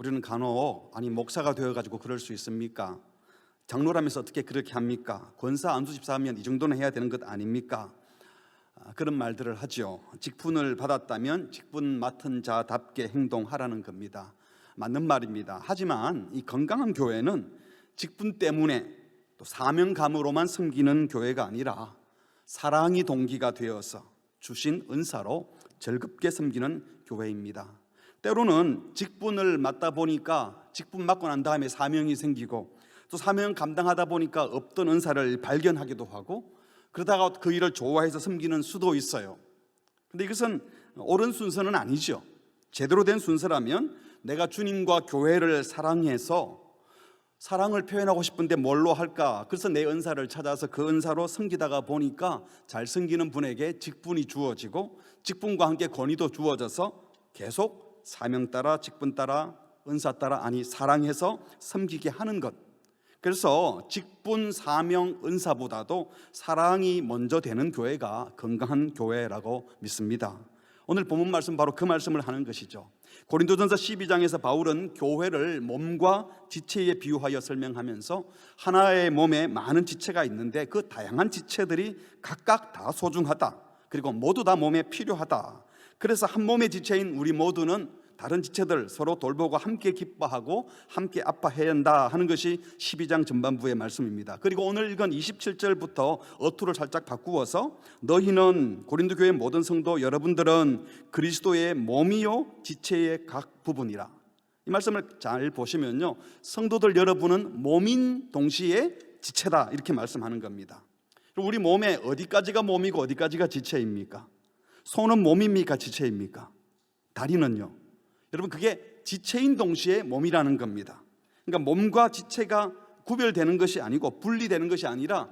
우리는 간혹 아니 목사가 되어가지고 그럴 수 있습니까? 장로라면서 어떻게 그렇게 합니까? 권사 안수 집사하면 이 정도는 해야 되는 것 아닙니까? 그런 말들을 하죠. 직분을 받았다면 직분 맡은 자답게 행동하라는 겁니다. 맞는 말입니다. 하지만 이 건강한 교회는 직분 때문에 또 사명감으로만 섬기는 교회가 아니라 사랑이 동기가 되어서 주신 은사로 즐겁게 섬기는 교회입니다. 때로는 직분을 맡다 보니까 직분 맡고 난 다음에 사명이 생기고 또 사명 감당하다 보니까 없던 은사를 발견하기도 하고 그러다가 그 일을 좋아해서 섬기는 수도 있어요. 근데 이것은 옳은 순서는 아니죠. 제대로 된 순서라면 내가 주님과 교회를 사랑해서 사랑을 표현하고 싶은데 뭘로 할까? 그래서 내 은사를 찾아서 그 은사로 섬기다가 보니까 잘 섬기는 분에게 직분이 주어지고 직분과 함께 권위도 주어져서 계속 사명 따라 직분 따라 은사 따라 사랑해서 섬기게 하는 것. 그래서 직분, 사명, 은사보다도 사랑이 먼저 되는 교회가 건강한 교회라고 믿습니다. 오늘 본문 말씀 바로 그 말씀을 하는 것이죠. 고린도전서 12장에서 바울은 교회를 몸과 지체에 비유하여 설명하면서 하나의 몸에 많은 지체가 있는데 그 다양한 지체들이 각각 다 소중하다. 그리고 모두 다 몸에 필요하다. 그래서 한 몸의 지체인 우리 모두는 다른 지체들 서로 돌보고 함께 기뻐하고 함께 아파해야 한다 하는 것이 12장 전반부의 말씀입니다. 그리고 오늘 읽은 27절부터 어투를 살짝 바꾸어서 너희는 고린도 교회 모든 성도 여러분들은 그리스도의 몸이요 지체의 각 부분이라. 이 말씀을 잘 보시면요, 성도들 여러분은 몸인 동시에 지체다 이렇게 말씀하는 겁니다. 우리 몸에 어디까지가 몸이고 어디까지가 지체입니까? 손은 몸입니까 지체입니까? 다리는요? 여러분 그게 지체인 동시에 몸이라는 겁니다. 그러니까 몸과 지체가 구별되는 것이 아니고 분리되는 것이 아니라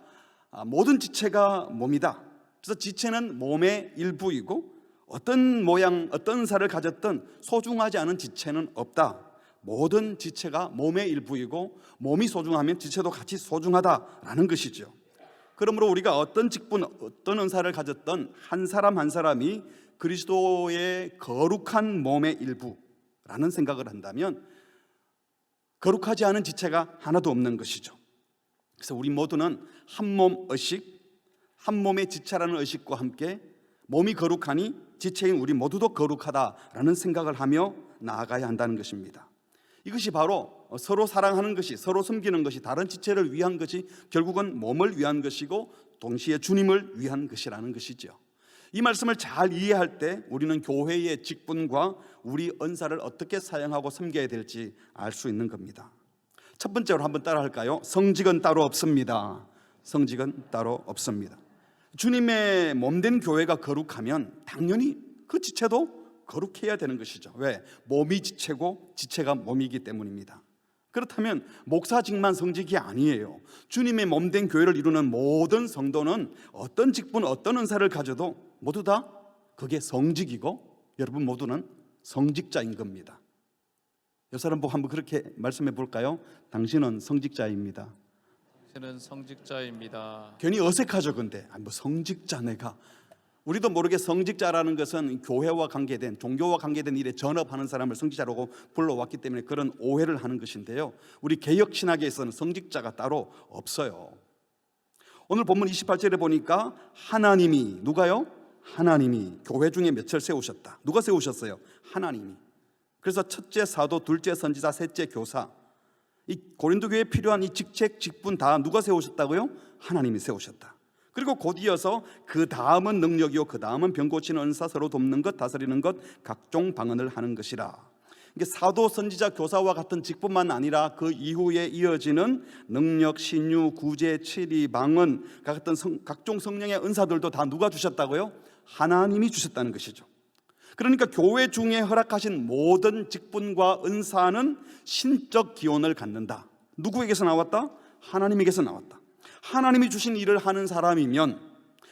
모든 지체가 몸이다. 그래서 지체는 몸의 일부이고 어떤 모양 어떤 은사를 가졌든 소중하지 않은 지체는 없다. 모든 지체가 몸의 일부이고 몸이 소중하면 지체도 같이 소중하다라는 것이죠. 그러므로 우리가 어떤 직분 어떤 은사를 가졌던 한 사람 한 사람이 그리스도의 거룩한 몸의 일부라는 생각을 한다면 거룩하지 않은 지체가 하나도 없는 것이죠. 그래서 우리 모두는 한 몸 의식, 한 몸의 지체라는 의식과 함께 몸이 거룩하니 지체인 우리 모두도 거룩하다라는 생각을 하며 나아가야 한다는 것입니다. 이것이 바로 서로 사랑하는 것이, 서로 섬기는 것이, 다른 지체를 위한 것이 결국은 몸을 위한 것이고 동시에 주님을 위한 것이라는 것이죠. 이 말씀을 잘 이해할 때 우리는 교회의 직분과 우리 은사를 어떻게 사용하고 섬겨야 될지 알 수 있는 겁니다. 첫 번째로 한번 따라 할까요? 성직은 따로 없습니다. 성직은 따로 없습니다. 주님의 몸된 교회가 거룩하면 당연히 그 지체도 거룩해야 되는 것이죠. 왜? 몸이 지체고 지체가 몸이기 때문입니다. 그렇다면 목사직만 성직이 아니에요. 주님의 몸된 교회를 이루는 모든 성도는 어떤 직분, 어떤 은사를 가져도 모두 다 그게 성직이고 여러분 모두는 성직자인 겁니다. 옆 사람 보고 한번 그렇게 말씀해 볼까요? 당신은 성직자입니다. 당신은 성직자입니다. 괜히 어색하죠. 근데 뭐 성직자 내가. 우리도 모르게 성직자라는 것은 교회와 관계된 종교와 관계된 일에 전업하는 사람을 성직자라고 불러왔기 때문에 그런 오해를 하는 것인데요, 우리 개혁신학에서는 성직자가 따로 없어요. 오늘 본문 28절에 보니까 하나님이, 누가요? 하나님이 교회 중에 몇을 세우셨다. 누가 세우셨어요? 하나님이. 그래서 첫째 사도, 둘째 선지자, 셋째 교사, 이 고린도 교회에 필요한 이 직책, 직분 다 누가 세우셨다고요? 하나님이 세우셨다. 그리고 곧 이어서 그 다음은 능력이요 그 다음은 병 고치는 은사, 서로 돕는 것, 다스리는 것, 각종 방언을 하는 것이라. 이게 사도, 선지자, 교사와 같은 직분만 아니라 그 이후에 이어지는 능력, 신유, 구제, 치리, 방언 같은 각종 성령의 은사들도 다 누가 주셨다고요? 하나님이 주셨다는 것이죠. 그러니까 교회 중에 허락하신 모든 직분과 은사는 신적 기원을 갖는다. 누구에게서 나왔다? 하나님에게서 나왔다. 하나님이 주신 일을 하는 사람이면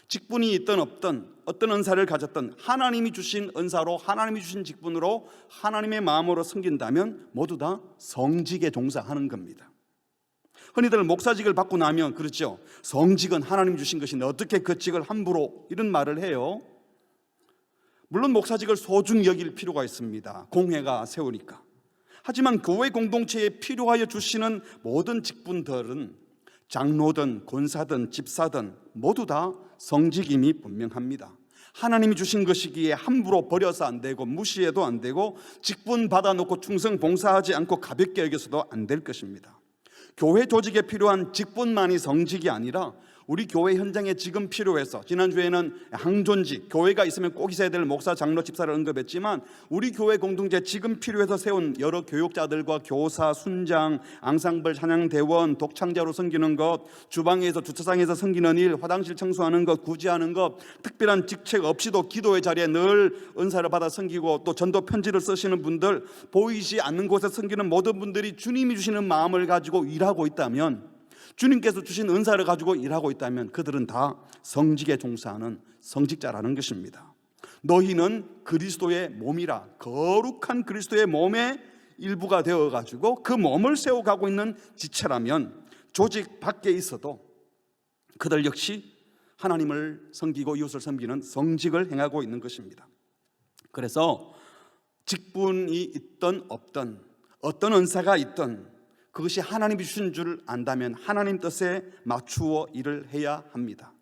직분이 있든 없든 어떤 은사를 가졌든 하나님이 주신 은사로 하나님이 주신 직분으로 하나님의 마음으로 섬긴다면 모두 다 성직에 종사하는 겁니다. 흔히들 목사직을 받고 나면 그렇죠, 성직은 하나님 주신 것인데 어떻게 그 직을 함부로, 이런 말을 해요. 물론 목사직을 소중히 여길 필요가 있습니다. 공회가 세우니까. 하지만 교회 공동체에 필요하여 주시는 모든 직분들은 장로든 권사든 집사든 모두 다 성직임이 분명합니다. 하나님이 주신 것이기에 함부로 버려서 안 되고 무시해도 안 되고 직분 받아놓고 충성 봉사하지 않고 가볍게 여겨서도 안 될 것입니다. 교회 조직에 필요한 직분만이 성직이 아니라 우리 교회 현장에 지금 필요해서, 지난주에는 항존직, 교회가 있으면 꼭 있어야 될 목사, 장로, 집사를 언급했지만 우리 교회 공동체 지금 필요해서 세운 여러 교육자들과 교사, 순장, 앙상블, 찬양대원, 독창자로 섬기는 것, 주방에서 주차장에서 섬기는 일, 화장실 청소하는 것, 구제하는 것, 특별한 직책 없이도 기도의 자리에 늘 은사를 받아 섬기고 또 전도 편지를 쓰시는 분들, 보이지 않는 곳에 섬기는 모든 분들이 주님이 주시는 마음을 가지고 일하고 있다면, 주님께서 주신 은사를 가지고 일하고 있다면 그들은 다 성직에 종사하는 성직자라는 것입니다. 너희는 그리스도의 몸이라, 거룩한 그리스도의 몸의 일부가 되어가지고 그 몸을 세워가고 있는 지체라면 조직 밖에 있어도 그들 역시 하나님을 섬기고 이웃을 섬기는 성직을 행하고 있는 것입니다. 그래서 직분이 있든 없든 어떤 은사가 있든 그것이 하나님이 주신 줄 안다면 하나님 뜻에 맞추어 일을 해야 합니다.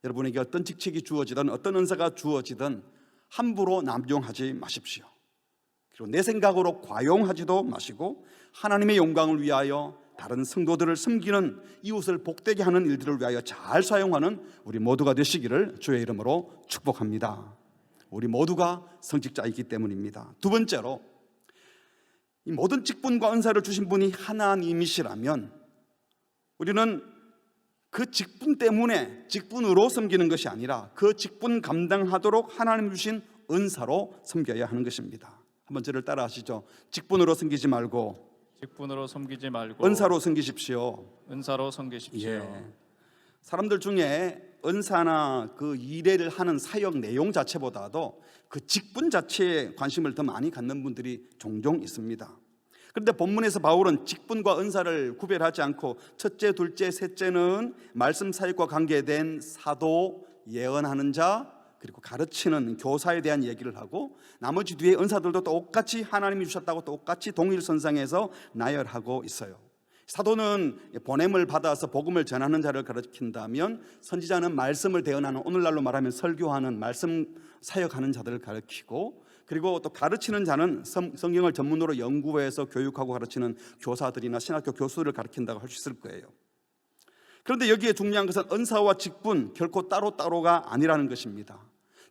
여러분에게 어떤 직책이 주어지든 어떤 은사가 주어지든 함부로 남용하지 마십시오. 그리고 내 생각으로 과용하지도 마시고 하나님의 영광을 위하여 다른 성도들을 섬기는, 이웃을 복되게 하는 일들을 위하여 잘 사용하는 우리 모두가 되시기를 주의 이름으로 축복합니다. 우리 모두가 성직자이기 때문입니다. 두 번째로, 이 모든 직분과 은사를 주신 분이 하나님이시라면 우리는 그 직분 때문에 직분으로 섬기는 것이 아니라 그 직분 감당하도록 하나님 주신 은사로 섬겨야 하는 것입니다. 한번 저를 따라 하시죠. 직분으로 섬기지 말고 직분으로 섬기지 말고 은사로 섬기십시오. 은사로 섬기십시오. 예. 사람들 중에 은사나 그 일을 하는 사역 내용 자체보다도 그 직분 자체에 관심을 더 많이 갖는 분들이 종종 있습니다. 그런데 본문에서 바울은 직분과 은사를 구별하지 않고 첫째, 둘째, 셋째는 말씀 사역과 관계된 사도, 예언하는 자, 그리고 가르치는 교사에 대한 얘기를 하고 나머지 뒤에 은사들도 똑같이 하나님이 주셨다고 똑같이 동일선상에서 나열하고 있어요. 사도는 보냄을 받아서 복음을 전하는 자를 가르친다면, 선지자는 말씀을 대언하는, 오늘날로 말하면 설교하는, 말씀 사역하는 자들을 가르치고, 그리고 또 가르치는 자는 성경을 전문으로 연구해서 교육하고 가르치는 교사들이나 신학교 교수를 가르친다고 할 수 있을 거예요. 그런데 여기에 중요한 것은 은사와 직분 결코 따로따로가 아니라는 것입니다.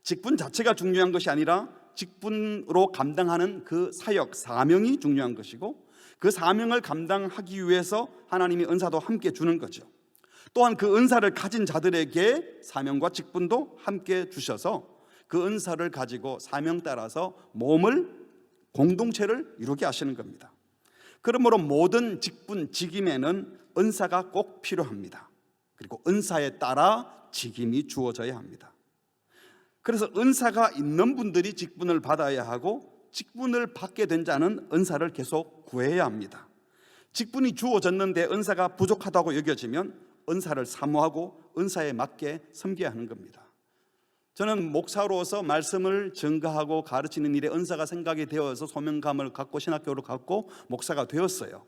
직분 자체가 중요한 것이 아니라 직분으로 감당하는 그 사역, 사명이 중요한 것이고, 그 사명을 감당하기 위해서 하나님이 은사도 함께 주는 거죠. 또한 그 은사를 가진 자들에게 사명과 직분도 함께 주셔서 그 은사를 가지고 사명 따라서 몸을, 공동체를 이루게 하시는 겁니다. 그러므로 모든 직분, 직임에는 은사가 꼭 필요합니다. 그리고 은사에 따라 직임이 주어져야 합니다. 그래서 은사가 있는 분들이 직분을 받아야 하고, 직분을 받게 된 자는 은사를 계속 구해야 합니다. 직분이 주어졌는데 은사가 부족하다고 여겨지면 은사를 사모하고 은사에 맞게 섬겨야 하는 겁니다. 저는 목사로서 말씀을 증거하고 가르치는 일에 은사가 생각이 되어서 소명감을 갖고 신학교를 갖고 목사가 되었어요.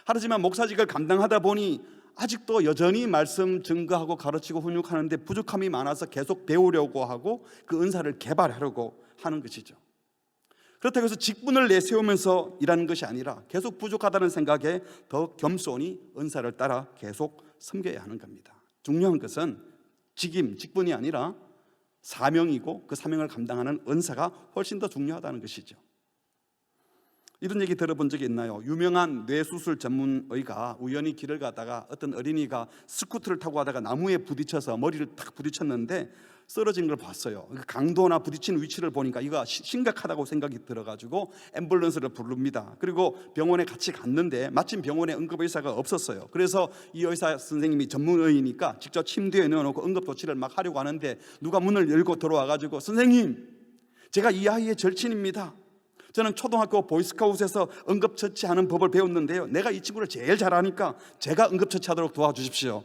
하지만 목사직을 감당하다 보니 아직도 여전히 말씀 증거하고 가르치고 훈육하는데 부족함이 많아서 계속 배우려고 하고 그 은사를 개발하려고 하는 것이죠. 그렇다고 해서 직분을 내세우면서 일하는 것이 아니라 계속 부족하다는 생각에 더 겸손히 은사를 따라 계속 섬겨야 하는 겁니다. 중요한 것은 직분이 아니라 사명이고 그 사명을 감당하는 은사가 훨씬 더 중요하다는 것이죠. 이런 얘기 들어본 적이 있나요? 유명한 뇌수술 전문의가 우연히 길을 가다가 어떤 어린이가 스쿠터를 타고 가다가 나무에 부딪혀서 머리를 탁 부딪혔는데 쓰러진 걸 봤어요. 강도나 부딪힌 위치를 보니까 이거 심각하다고 생각이 들어가지고 앰뷸런스를 부릅니다. 그리고 병원에 같이 갔는데 마침 병원에 응급의사가 없었어요. 그래서 이 의사 선생님이 전문의니까 직접 침대에 넣어놓고 응급조치를 막 하려고 하는데 누가 문을 열고 들어와가지고, 선생님, 제가 이 아이의 절친입니다. 저는 초등학교 보이스카웃에서 응급처치하는 법을 배웠는데요, 내가 이 친구를 제일 잘하니까 제가 응급처치하도록 도와주십시오.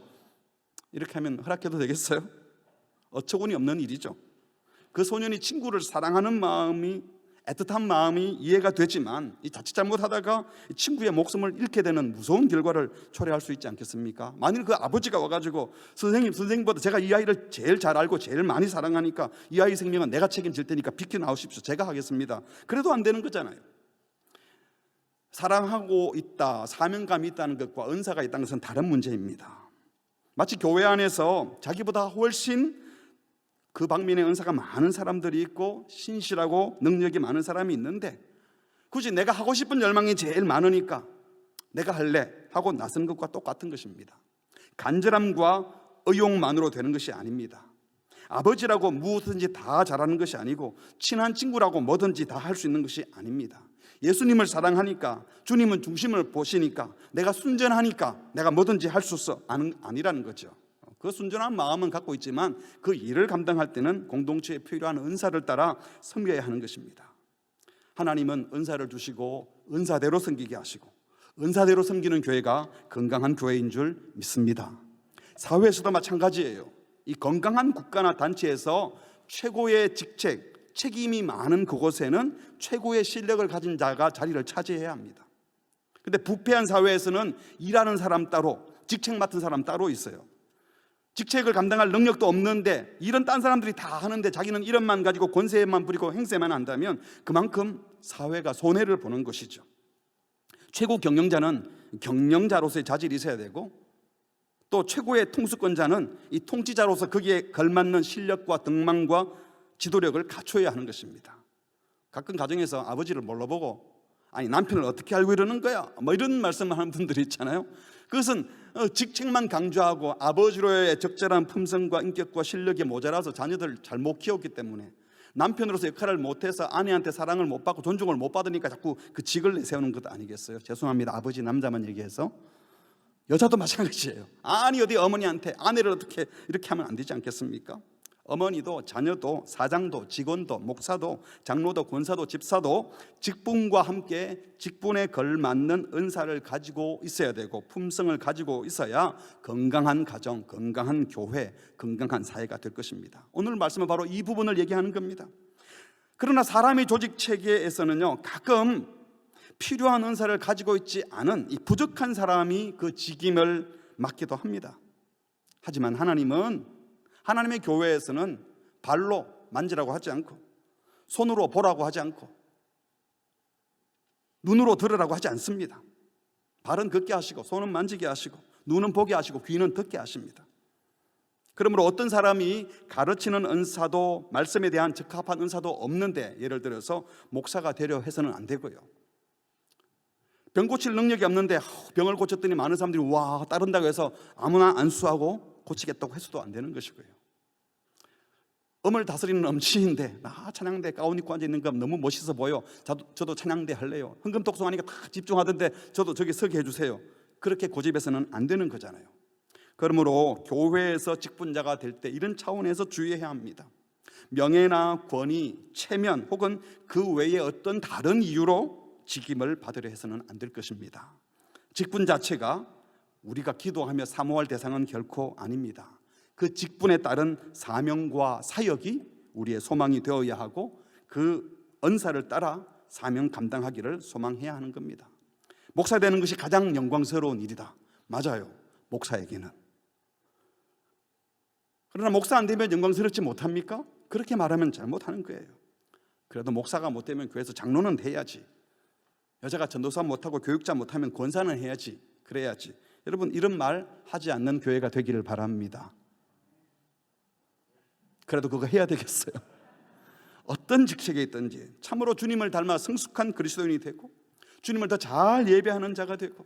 이렇게 하면 허락해도 되겠어요? 어처구니 없는 일이죠. 그 소년이 친구를 사랑하는 마음이 애틋한 마음이 이해가 되지만 이 자칫 잘못하다가 친구의 목숨을 잃게 되는 무서운 결과를 초래할 수 있지 않겠습니까? 만일 그 아버지가 와가지고 선생님보다 제가 이 아이를 제일 잘 알고 제일 많이 사랑하니까 이 아이 생명은 내가 책임질 테니까 비켜 나오십시오, 제가 하겠습니다. 그래도 안 되는 거잖아요. 사랑하고 있다, 사명감이 있다는 것과 은사가 있다는 것은 다른 문제입니다. 마치 교회 안에서 자기보다 훨씬 그 방면에 은사가 많은 사람들이 있고 신실하고 능력이 많은 사람이 있는데 굳이 내가 하고 싶은 열망이 제일 많으니까 내가 할래 하고 나선 것과 똑같은 것입니다. 간절함과 의욕만으로 되는 것이 아닙니다. 아버지라고 무엇든지 다 잘하는 것이 아니고 친한 친구라고 뭐든지 다 할 수 있는 것이 아닙니다. 예수님을 사랑하니까, 주님은 중심을 보시니까, 내가 순전하니까 내가 뭐든지 할 수 있어 아니라는 거죠. 그 순전한 마음은 갖고 있지만 그 일을 감당할 때는 공동체에 필요한 은사를 따라 섬겨야 하는 것입니다. 하나님은 은사를 주시고 은사대로 섬기게 하시고 은사대로 섬기는 교회가 건강한 교회인 줄 믿습니다. 사회에서도 마찬가지예요. 이 건강한 국가나 단체에서 최고의 직책, 책임이 많은 그곳에는 최고의 실력을 가진 자가 자리를 차지해야 합니다. 그런데 부패한 사회에서는 일하는 사람 따로, 직책 맡은 사람 따로 있어요. 직책을 감당할 능력도 없는데 일은 딴 사람들이 다 하는데 자기는 이름만 가지고 권세만 부리고 행세만 한다면 그만큼 사회가 손해를 보는 것이죠. 최고 경영자는 경영자로서의 자질이 있어야 되고 또 최고의 통수권자는 이 통치자로서 거기에 걸맞는 실력과 등망과 지도력을 갖춰야 하는 것입니다. 가끔 가정에서 아버지를 뭘로 보고 아니 남편을 어떻게 알고 이러는 거야 뭐 이런 말씀을 하는 분들이 있잖아요. 그것은 직책만 강조하고 아버지로의 적절한 품성과 인격과 실력이 모자라서 자녀들을 잘 못 키웠기 때문에 남편으로서 역할을 못해서 아내한테 사랑을 못 받고 존중을 못 받으니까 자꾸 그 직을 내세우는 것 아니겠어요? 죄송합니다. 아버지 남자만 얘기해서. 여자도 마찬가지예요. 아니 어디 어머니한테 아내를 어떻게 이렇게 하면 안 되지 않겠습니까? 어머니도 자녀도 사장도 직원도 목사도 장로도 권사도 집사도 직분과 함께 직분에 걸맞는 은사를 가지고 있어야 되고 품성을 가지고 있어야 건강한 가정, 건강한 교회, 건강한 사회가 될 것입니다. 오늘 말씀은 바로 이 부분을 얘기하는 겁니다. 그러나 사람의 조직 체계에서는요 가끔 필요한 은사를 가지고 있지 않은 이 부족한 사람이 그 직임을 맡기도 합니다. 하지만 하나님은 하나님의 교회에서는 발로 만지라고 하지 않고 손으로 보라고 하지 않고 눈으로 들으라고 하지 않습니다. 발은 걷게 하시고 손은 만지게 하시고 눈은 보게 하시고 귀는 듣게 하십니다. 그러므로 어떤 사람이 가르치는 은사도 말씀에 대한 적합한 은사도 없는데 예를 들어서 목사가 되려 해서는 안 되고요. 병 고칠 능력이 없는데 병을 고쳤더니 많은 사람들이 와 따른다고 해서 아무나 안수하고 고치겠다고 해서도 안 되는 것이고요. 음을 다스리는 음치인데 나 찬양대 가운 입고 앉아있는 거 너무 멋있어 보여. 저도 찬양대 할래요. 헌금 독송하니까 다 집중하던데 저도 저기 서게 해주세요. 그렇게 고집해서는 안 되는 거잖아요. 그러므로 교회에서 직분자가 될 때 이런 차원에서 주의해야 합니다. 명예나 권위, 체면 혹은 그 외에 어떤 다른 이유로 직임을 받으려 해서는 안 될 것입니다. 직분 자체가 우리가 기도하며 사모할 대상은 결코 아닙니다. 그 직분에 따른 사명과 사역이 우리의 소망이 되어야 하고 그 은사를 따라 사명 감당하기를 소망해야 하는 겁니다. 목사 되는 것이 가장 영광스러운 일이다. 맞아요. 목사에게는. 그러나 목사 안 되면 영광스럽지 못합니까? 그렇게 말하면 잘못하는 거예요. 그래도 목사가 못 되면 교회에서 장로는 해야지. 여자가 전도사 못하고 교육자 못하면 권사는 해야지. 그래야지. 여러분 이런 말 하지 않는 교회가 되기를 바랍니다. 그래도 그거 해야 되겠어요. 어떤 직책에 있든지 참으로 주님을 닮아 성숙한 그리스도인이 되고 주님을 더 잘 예배하는 자가 되고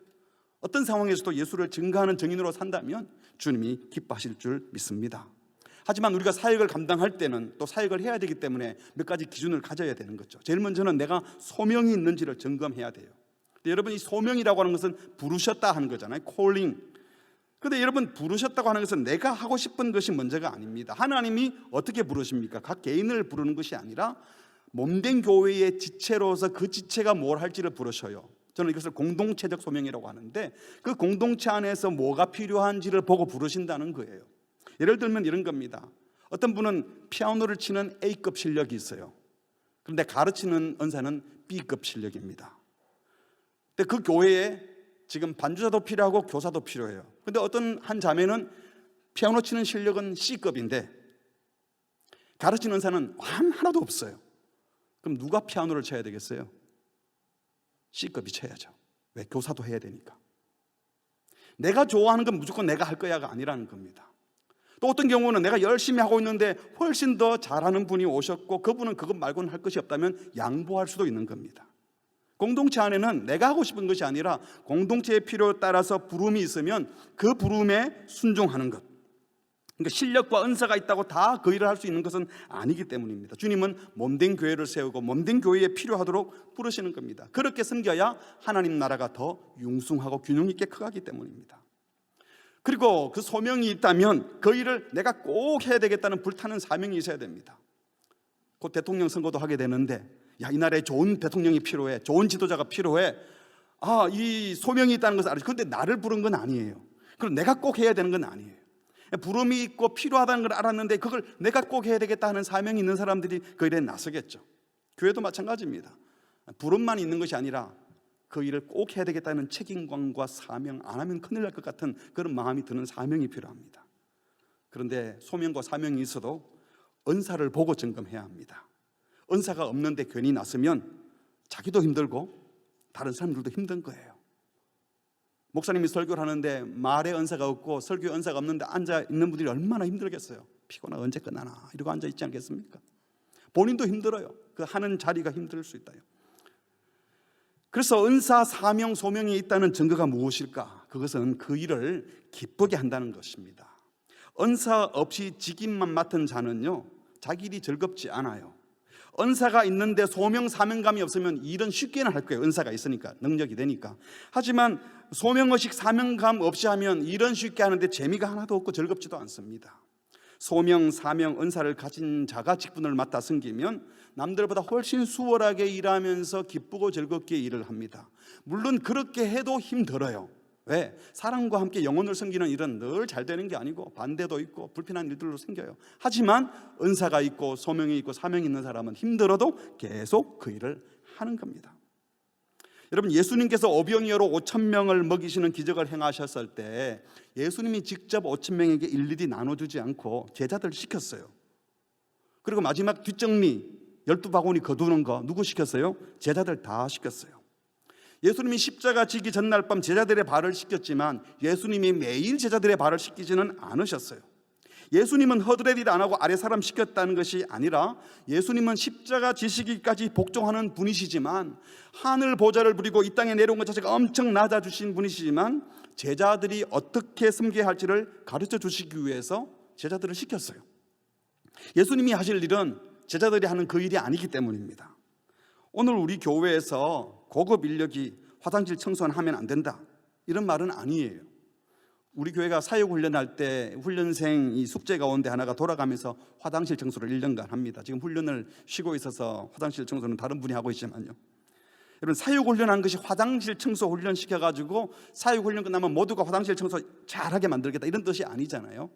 어떤 상황에서도 예수를 증거하는 증인으로 산다면 주님이 기뻐하실 줄 믿습니다. 하지만 우리가 사역을 감당할 때는 또 사역을 해야 되기 때문에 몇 가지 기준을 가져야 되는 거죠. 제일 먼저는 내가 소명이 있는지를 점검해야 돼요. 근데 여러분 이 소명이라고 하는 것은 부르셨다 하는 거잖아요. 콜링. 그런데 여러분 부르셨다고 하는 것은 내가 하고 싶은 것이 문제가 아닙니다. 하나님이 어떻게 부르십니까? 각 개인을 부르는 것이 아니라 몸된 교회의 지체로서 그 지체가 뭘 할지를 부르셔요. 저는 이것을 공동체적 소명이라고 하는데 그 공동체 안에서 뭐가 필요한지를 보고 부르신다는 거예요. 예를 들면 이런 겁니다. 어떤 분은 피아노를 치는 A급 실력이 있어요. 그런데 가르치는 은사는 B급 실력입니다. 근데 그 교회에 지금 반주자도 필요하고 교사도 필요해요. 근데 어떤 한 자매는 피아노 치는 실력은 C급인데 가르치는 은사는 하나도 없어요. 그럼 누가 피아노를 쳐야 되겠어요? C급이 쳐야죠. 왜? 교사도 해야 되니까. 내가 좋아하는 건 무조건 내가 할 거야가 아니라는 겁니다. 또 어떤 경우는 내가 열심히 하고 있는데 훨씬 더 잘하는 분이 오셨고 그분은 그것 말고는 할 것이 없다면 양보할 수도 있는 겁니다. 공동체 안에는 내가 하고 싶은 것이 아니라 공동체의 필요에 따라서 부름이 있으면 그 부름에 순종하는 것. 그러니까 실력과 은사가 있다고 다 그 일을 할 수 있는 것은 아니기 때문입니다. 주님은 몸된 교회를 세우고 몸된 교회에 필요하도록 부르시는 겁니다. 그렇게 섬겨야 하나님 나라가 더 융숭하고 균형 있게 커가기 때문입니다. 그리고 그 소명이 있다면 그 일을 내가 꼭 해야 되겠다는 불타는 사명이 있어야 됩니다. 곧 대통령 선거도 하게 되는데 이 나라에 좋은 대통령이 필요해, 좋은 지도자가 필요해. 이 소명이 있다는 것을 알죠. 그런데 나를 부른 건 아니에요. 그럼 내가 꼭 해야 되는 건 아니에요. 부름이 있고 필요하다는 걸 알았는데 그걸 내가 꼭 해야 되겠다 하는 사명이 있는 사람들이 그 일에 나서겠죠. 교회도 마찬가지입니다. 부름만 있는 것이 아니라 그 일을 꼭 해야 되겠다는 책임감과 사명, 안 하면 큰일 날 것 같은 그런 마음이 드는 사명이 필요합니다. 그런데 소명과 사명이 있어도 은사를 보고 점검해야 합니다. 은사가 없는데 괜히 나서면 자기도 힘들고 다른 사람들도 힘든 거예요. 목사님이 설교를 하는데 말의 은사가 없고 설교의 은사가 없는데 앉아 있는 분들이 얼마나 힘들겠어요. 피곤하고 언제 끝나나 이러고 앉아 있지 않겠습니까? 본인도 힘들어요. 그 하는 자리가 힘들 수 있다요. 그래서 은사, 사명, 소명이 있다는 증거가 무엇일까? 그것은 그 일을 기쁘게 한다는 것입니다. 은사 없이 직임만 맡은 자는요, 자기 일이 즐겁지 않아요. 은사가 있는데 소명, 사명감이 없으면 일은 쉽게는 할 거예요. 은사가 있으니까, 능력이 되니까. 하지만 소명의식, 사명감 없이 하면 일은 쉽게 하는데 재미가 하나도 없고 즐겁지도 않습니다. 소명, 사명, 은사를 가진 자가 직분을 맡아 섬기면 남들보다 훨씬 수월하게 일하면서 기쁘고 즐겁게 일을 합니다. 물론 그렇게 해도 힘들어요. 왜? 사랑과 함께 영혼을 섬기는 일은 늘 잘 되는 게 아니고 반대도 있고 불편한 일들로 생겨요. 하지만 은사가 있고 소명이 있고 사명이 있는 사람은 힘들어도 계속 그 일을 하는 겁니다. 여러분, 예수님께서 오병이어로 5,000명을 먹이시는 기적을 행하셨을 때 예수님이 직접 5,000명에게 일일이 나눠주지 않고 제자들 시켰어요. 그리고 마지막 뒷정리 12바구니 거두는 거 누구 시켰어요? 제자들 다 시켰어요. 예수님이 십자가 지기 전날 밤 제자들의 발을 씻겼지만 예수님이 매일 제자들의 발을 씻기지는 않으셨어요. 예수님은 허드렛 일 안 하고 아래 사람 시켰다는 것이 아니라 예수님은 십자가 지시기까지 복종하는 분이시지만 하늘 보좌를 부리고 이 땅에 내려온 것 자체가 엄청 낮아주신 분이시지만 제자들이 어떻게 섬겨야 할지를 가르쳐 주시기 위해서 제자들을 시켰어요. 예수님이 하실 일은 제자들이 하는 그 일이 아니기 때문입니다. 오늘 우리 교회에서 고급 인력이 화장실 청소는 하면 안 된다 이런 말은 아니에요. 우리 교회가 사역훈련할 때 훈련생 이 숙제 가운데 하나가 돌아가면서 화장실 청소를 1년간 합니다. 지금 훈련을 쉬고 있어서 화장실 청소는 다른 분이 하고 있지만요. 여러분, 사육훈련한 것이 화장실 청소 훈련 시켜가지고 사육훈련 끝나면 모두가 화장실 청소 잘하게 만들겠다 이런 뜻이 아니잖아요.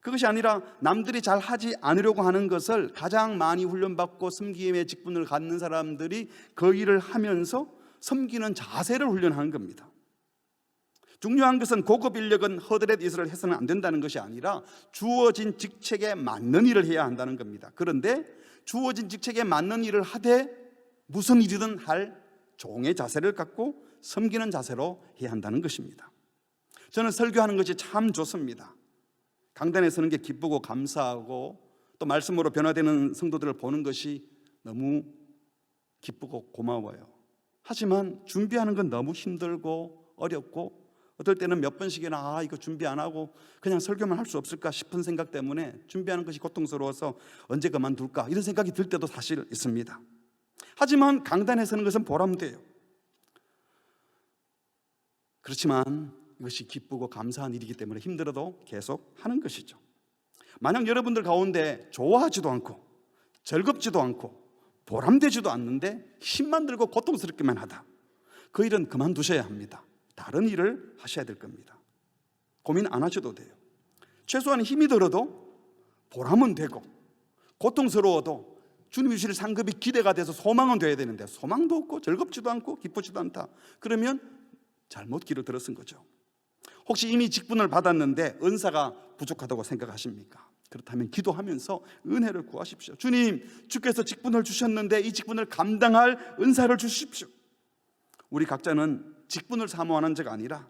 그것이 아니라 남들이 잘 하지 않으려고 하는 것을 가장 많이 훈련받고 섬김의 직분을 갖는 사람들이 그 일을 하면서 섬기는 자세를 훈련하는 겁니다. 중요한 것은 고급 인력은 허드렛 일을 해서는 안 된다는 것이 아니라 주어진 직책에 맞는 일을 해야 한다는 겁니다. 그런데 주어진 직책에 맞는 일을 하되 무슨 일이든 할 종의 자세를 갖고 섬기는 자세로 해야 한다는 것입니다. 저는 설교하는 것이 참 좋습니다. 강단에 서는 게 기쁘고 감사하고 또 말씀으로 변화되는 성도들을 보는 것이 너무 기쁘고 고마워요. 하지만 준비하는 건 너무 힘들고 어렵고 어떨 때는 몇 번씩이나 이거 준비 안 하고 그냥 설교만 할 수 없을까 싶은 생각 때문에 준비하는 것이 고통스러워서 언제 그만둘까 이런 생각이 들 때도 사실 있습니다. 하지만 강단에 서는 것은 보람돼요. 그렇지만 이것이 기쁘고 감사한 일이기 때문에 힘들어도 계속 하는 것이죠. 만약 여러분들 가운데 좋아하지도 않고 즐겁지도 않고 보람되지도 않는데 힘만 들고 고통스럽기만 하다, 그 일은 그만두셔야 합니다. 다른 일을 하셔야 될 겁니다. 고민 안 하셔도 돼요. 최소한 힘이 들어도 보람은 되고 고통스러워도 주님이 주실 상급이 기대가 돼서 소망은 돼야 되는데 소망도 없고 즐겁지도 않고 기쁘지도 않다. 그러면 잘못 길을 들었은 거죠. 혹시 이미 직분을 받았는데 은사가 부족하다고 생각하십니까? 그렇다면 기도하면서 은혜를 구하십시오. 주님, 주께서 직분을 주셨는데 이 직분을 감당할 은사를 주십시오. 우리 각자는 직분을 사모하는 자가 아니라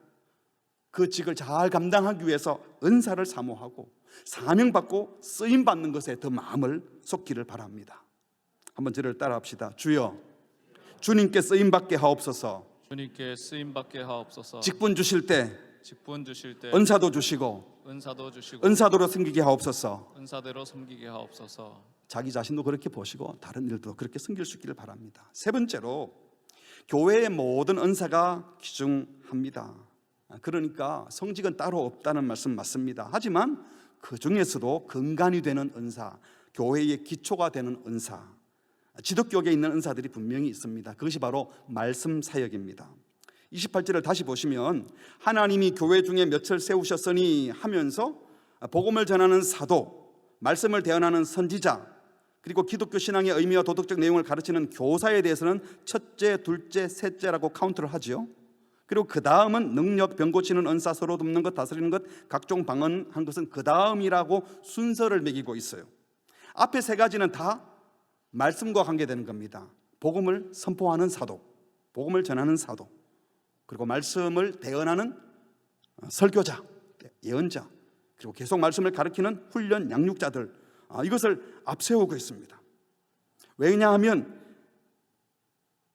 그 직을 잘 감당하기 위해서 은사를 사모하고 사명받고 쓰임받는 것에 더 마음을 쏟기를 바랍니다. 한번 저를 따라합시다. 주여, 주님께 쓰임받게 하옵소서. 주님께 쓰임 받게 하옵소서. 직분 주실 때 직분 주실 때 은사도 주시고 은사도 주시고 은사도로 섬기게 하옵소서. 은사대로 섬기게 하옵소서. 자기 자신도 그렇게 보시고 다른 일도 그렇게 섬길 수 있기를 바랍니다. 세 번째로, 교회의 모든 은사가 귀중합니다. 그러니까 성직은 따로 없다는 말씀 맞습니다. 하지만 그 중에서도 근간이 되는 은사, 교회의 기초가 되는 은사, 지도격에 있는 은사들이 분명히 있습니다. 그것이 바로 말씀 사역입니다. 28절을 다시 보시면 하나님이 교회 중에 몇을 세우셨으니 하면서 복음을 전하는 사도, 말씀을 대언하는 선지자, 그리고 기독교 신앙의 의미와 도덕적 내용을 가르치는 교사에 대해서는 첫째, 둘째, 셋째라고 카운트를 하죠. 그리고 그 다음은 능력, 병 고치는 은사, 서로 돕는 것, 다스리는 것, 각종 방언한 것은 그 다음이라고 순서를 매기고 있어요. 앞에 세 가지는 다 말씀과 관계되는 겁니다. 복음을 선포하는 사도, 복음을 전하는 사도, 그리고 말씀을 대언하는 설교자, 예언자, 그리고 계속 말씀을 가르치는 훈련 양육자들, 이것을 앞세우고 있습니다. 왜냐하면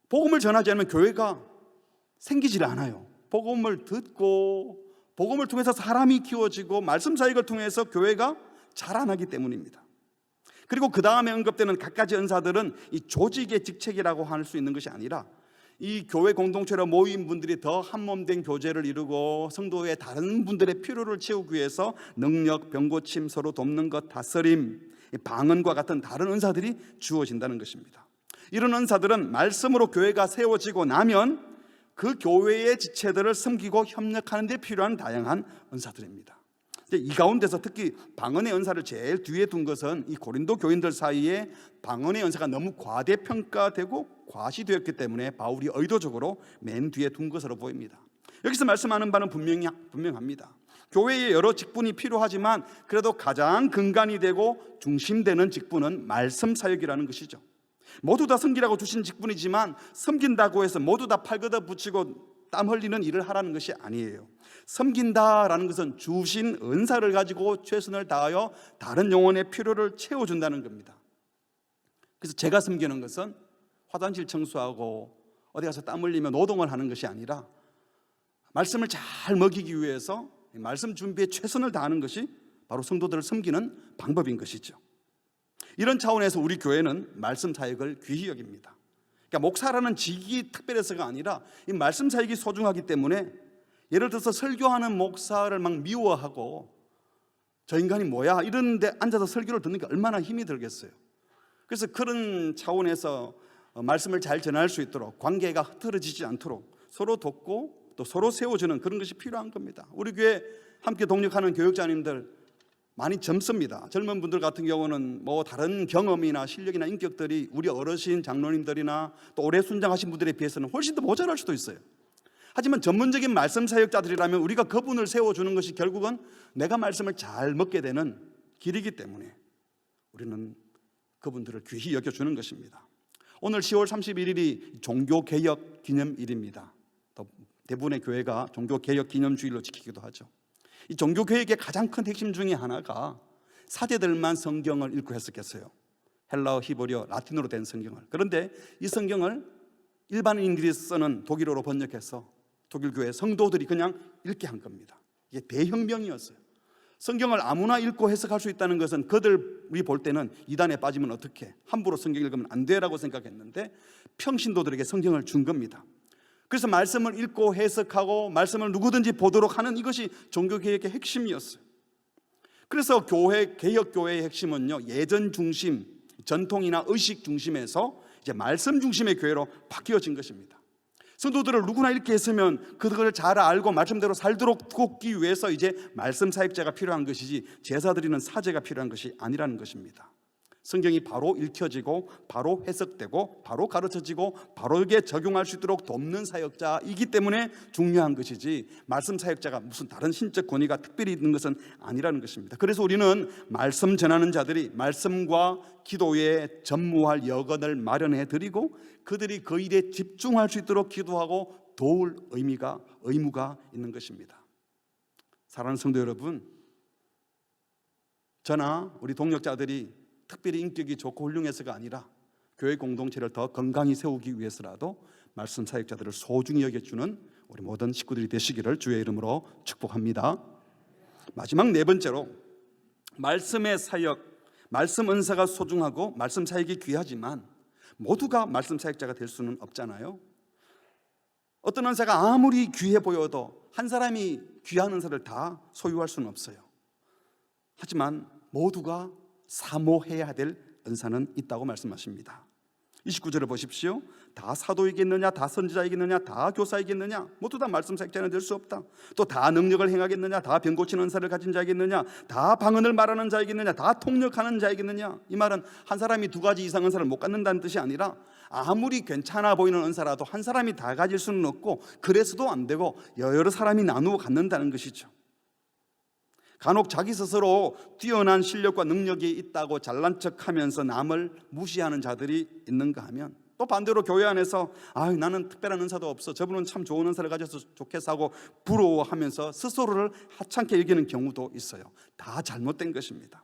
복음을 전하지 않으면 교회가 생기질 않아요. 복음을 듣고 복음을 통해서 사람이 키워지고 말씀 사역을 통해서 교회가 자라나기 때문입니다. 그리고 그 다음에 언급되는 갖가지 은사들은 이 조직의 직책이라고 할 수 있는 것이 아니라 이 교회 공동체로 모인 분들이 더 한몸된 교제를 이루고 성도의 다른 분들의 필요를 채우기 위해서 능력, 병고침, 서로 돕는 것, 다스림, 방언과 같은 다른 은사들이 주어진다는 것입니다. 이런 은사들은 말씀으로 교회가 세워지고 나면 그 교회의 지체들을 섬기고 협력하는 데 필요한 다양한 은사들입니다. 이 가운데서 특히 방언의 은사를 제일 뒤에 둔 것은 이 고린도 교인들 사이에 방언의 은사가 너무 과대평가되고 과시되었기 때문에 바울이 의도적으로 맨 뒤에 둔 것으로 보입니다. 여기서 말씀하는 바는 분명합니다. 교회에 여러 직분이 필요하지만 그래도 가장 근간이 되고 중심되는 직분은 말씀 사역이라는 것이죠. 모두 다 섬기라고 주신 직분이지만 섬긴다고 해서 모두 다 팔 걷어 붙이고 땀 흘리는 일을 하라는 것이 아니에요. 섬긴다라는 것은 주신 은사를 가지고 최선을 다하여 다른 영혼의 필요를 채워준다는 겁니다. 그래서 제가 섬기는 것은 화장실 청소하고 어디 가서 땀 흘리며 노동을 하는 것이 아니라 말씀을 잘 먹이기 위해서 말씀 준비에 최선을 다하는 것이 바로 성도들을 섬기는 방법인 것이죠. 이런 차원에서 우리 교회는 말씀 사역을 귀히 여깁니다. 그러니까 목사라는 직이 특별해서가 아니라 이 말씀 사역이 소중하기 때문에 예를 들어서 설교하는 목사를 막 미워하고 저 인간이 뭐야 이런 데 앉아서 설교를 듣는 게 얼마나 힘이 들겠어요. 그래서 그런 차원에서 말씀을 잘 전할 수 있도록 관계가 흐트러지지 않도록 서로 돕고 또 서로 세워주는 그런 것이 필요한 겁니다. 우리 교회 함께 동력하는 교육자님들 많이 젊습니다. 젊은 분들 같은 경우는 뭐 다른 경험이나 실력이나 인격들이 우리 어르신 장로님들이나 또 오래 순장하신 분들에 비해서는 훨씬 더 모자랄 수도 있어요. 하지만 전문적인 말씀 사역자들이라면 우리가 그분을 세워주는 것이 결국은 내가 말씀을 잘 먹게 되는 길이기 때문에 우리는 그분들을 귀히 여겨주는 것입니다. 오늘 10월 31일이 종교개혁 기념일입니다. 또 대부분의 교회가 종교개혁 기념주일로 지키기도 하죠. 이 종교개혁의 가장 큰 핵심 중에 하나가 사제들만 성경을 읽고 했었겠어요. 헬라어, 히브리어, 라틴어로 된 성경을. 그런데 이 성경을 일반인들이 쓰는 독일어로 번역해서 독일 교회 성도들이 그냥 읽게 한 겁니다. 이게 대혁명이었어요. 성경을 아무나 읽고 해석할 수 있다는 것은 그들이 볼 때는 이단에 빠지면 어떡해, 함부로 성경 읽으면 안 돼라고 생각했는데 평신도들에게 성경을 준 겁니다. 그래서 말씀을 읽고 해석하고 말씀을 누구든지 보도록 하는 이것이 종교개혁의 핵심이었어요. 그래서 개혁교회의 핵심은요, 예전 중심, 전통이나 의식 중심에서 이제 말씀 중심의 교회로 바뀌어진 것입니다. 성도들을 누구나 읽게 했으면 그들을 잘 알고 말씀대로 살도록 돕기 위해서 이제 말씀 사역자가 필요한 것이지 제사 드리는 사제가 필요한 것이 아니라는 것입니다. 성경이 바로 읽혀지고 바로 해석되고 바로 가르쳐지고 바로게 적용할 수 있도록 돕는 사역자이기 때문에 중요한 것이지, 말씀 사역자가 무슨 다른 신적 권위가 특별히 있는 것은 아니라는 것입니다. 그래서 우리는 말씀 전하는 자들이 말씀과 기도에 전무할 여건을 마련해 드리고 그들이 그 일에 집중할 수 있도록 기도하고 도울 의무가 있는 것입니다. 사랑하는 성도 여러분, 저나 우리 동역자들이 특별히 인격이 좋고 훌륭해서가 아니라 교회 공동체를 더 건강히 세우기 위해서라도 말씀 사역자들을 소중히 여겨주는 우리 모든 식구들이 되시기를 주의 이름으로 축복합니다. 마지막 네 번째로, 말씀의 사역, 말씀 은사가 소중하고 말씀 사역이 귀하지만 모두가 말씀 사역자가 될 수는 없잖아요. 어떤 은사가 아무리 귀해 보여도 한 사람이 귀한 은사를 다 소유할 수는 없어요. 하지만 모두가 사모해야 될 은사는 있다고 말씀하십니다. 29절을 보십시오. 다 사도이겠느냐, 다 선지자이겠느냐, 다 교사이겠느냐, 모두 다 말씀 사역자는 될 수 없다. 또 다 능력을 행하겠느냐, 다 병 고치는 은사를 가진 자이겠느냐, 다 방언을 말하는 자이겠느냐, 다 통역하는 자이겠느냐. 이 말은 한 사람이 두 가지 이상 은사를 못 갖는다는 뜻이 아니라 아무리 괜찮아 보이는 은사라도 한 사람이 다 가질 수는 없고, 그래서도 안 되고 여러 사람이 나누어 갖는다는 것이죠. 간혹 자기 스스로 뛰어난 실력과 능력이 있다고 잘난 척하면서 남을 무시하는 자들이 있는가 하면, 또 반대로 교회 안에서 나는 특별한 은사도 없어, 저분은 참 좋은 은사를 가져서 좋겠어 하고 부러워하면서 스스로를 하찮게 여기는 경우도 있어요. 다 잘못된 것입니다.